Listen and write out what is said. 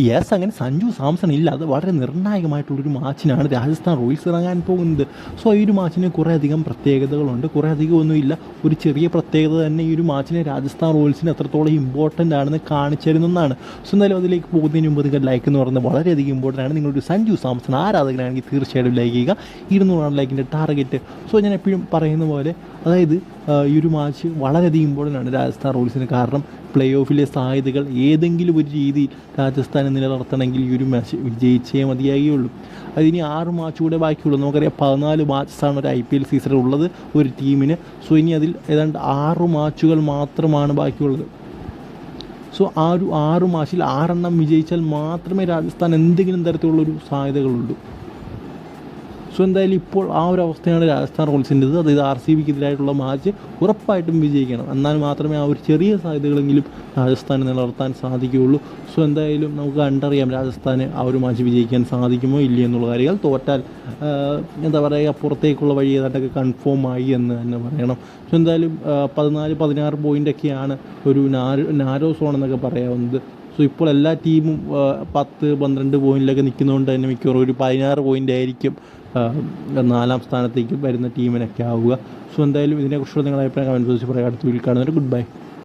Yes, അങ്ങനെ സഞ്ജു സാംസൺ ഇല്ല. അത് വളരെ നിർണായകമായിട്ടുള്ളൊരു മാച്ചിനാണ് രാജസ്ഥാൻ റോയൽസ് ഇറങ്ങാൻ പോകുന്നത്. സോ ഈ ഒരു മാച്ചിന് കുറേയധികം പ്രത്യേകതകളുണ്ട്. കുറേയധികം ഒന്നുമില്ല, ഒരു ചെറിയ പ്രത്യേകത തന്നെ ഈ ഒരു മാച്ചിനെ രാജസ്ഥാൻ റോയൽസിന് എത്രത്തോളം ഇമ്പോർട്ടൻ്റ് ആണെന്ന് കാണിച്ചു തരുന്നതാണ്. സോ എന്തായാലും അതിലേക്ക് പോകുന്നതിന് മുമ്പ് നിങ്ങൾ ലൈക്ക് എന്ന് പറയുന്നത് വളരെയധികം ഇമ്പോർട്ടൻ്റ് ആണ്. നിങ്ങളൊരു സഞ്ജു സാംസൺ ആരാധകനാണെങ്കിൽ തീർച്ചയായിട്ടും ലൈക്ക് ചെയ്യുക. 200 ലൈക്കിൻ്റെ ടാർഗറ്റ്. സോ ഞാൻ എപ്പോഴും പറയുന്ന പോലെ, അതായത് ഈ ഒരു മാച്ച് വളരെയധികം ഇമ്പോർട്ടൻ്റ് ആണ് രാജസ്ഥാൻ റോയൽസിന്. കാരണം പ്ലേ ഓഫിലെ സാധ്യതകൾ ഏതെങ്കിലും ഒരു രീതിയിൽ രാജസ്ഥാനെ നിലനിർത്തണമെങ്കിൽ ഈ ഒരു മാച്ച് വിജയിച്ചേ മതിയാകുകയുള്ളൂ. അതിനി 6 മാച്ച് കൂടെ ബാക്കിയുള്ളൂ. നമുക്കറിയാം 14 മാച്ചസാണ് ഒരു IPL സീസണിൽ ഉള്ളത് ഒരു ടീമിന്. സോ ഇനി അതിൽ ഏതാണ്ട് 6 മാച്ചുകൾ മാത്രമാണ് ബാക്കിയുള്ളത്. സോ ആ ഒരു 6 മാച്ചിൽ 6 വിജയിച്ചാൽ മാത്രമേ രാജസ്ഥാൻ എന്തെങ്കിലും തരത്തിലുള്ളൊരു സാധ്യതകളുള്ളൂ. സോ എന്തായാലും ഇപ്പോൾ ആ ഒരു അവസ്ഥയാണ് രാജസ്ഥാൻ റോയൽസിൻ്റെത്. അതായത് RCBക്കെതിരായിട്ടുള്ള മാച്ച് ഉറപ്പായിട്ടും വിജയിക്കണം, എന്നാൽ മാത്രമേ ആ ഒരു ചെറിയ സാധ്യതകളെങ്കിലും രാജസ്ഥാന് നിലനിർത്താൻ സാധിക്കുകയുള്ളൂ. സോ എന്തായാലും നമുക്ക് കണ്ടറിയാം രാജസ്ഥാന് ആ ഒരു മാച്ച് വിജയിക്കാൻ സാധിക്കുമോ ഇല്ലയോ എന്നുള്ള കാര്യങ്ങൾ. തോറ്റാൽ എന്താ പറയുക, പുറത്തേക്കുള്ള വഴി ഏതാണ്ടൊക്കെ കൺഫേം ആയി എന്ന് തന്നെ പറയണം. സോ എന്തായാലും 14-16 പോയിൻ്റൊക്കെയാണ് ഒരു നാരോ സോൺ എന്നൊക്കെ പറയാവുന്നത്. സോ ഇപ്പോൾ എല്ലാ ടീമും 10-12 പോയിൻറ്റിലൊക്കെ നിൽക്കുന്നതുകൊണ്ട് തന്നെ മിക്കവാറും ഒരു 16 പോയിൻ്റ് ആയിരിക്കും 4ാം സ്ഥാനത്തേക്ക് വരുന്ന ടീമിനൊക്കെ ആവുക. സോ എന്തായാലും ഇതിനെക്കുറിച്ചുള്ള നിങ്ങളുടെ അഭിപ്രായം കമൻറ്റ് ബോക്സിൽ പറയാം. അടുത്ത വീഡിയോയിൽ കാണുന്നവരെ ഗുഡ് ബൈ.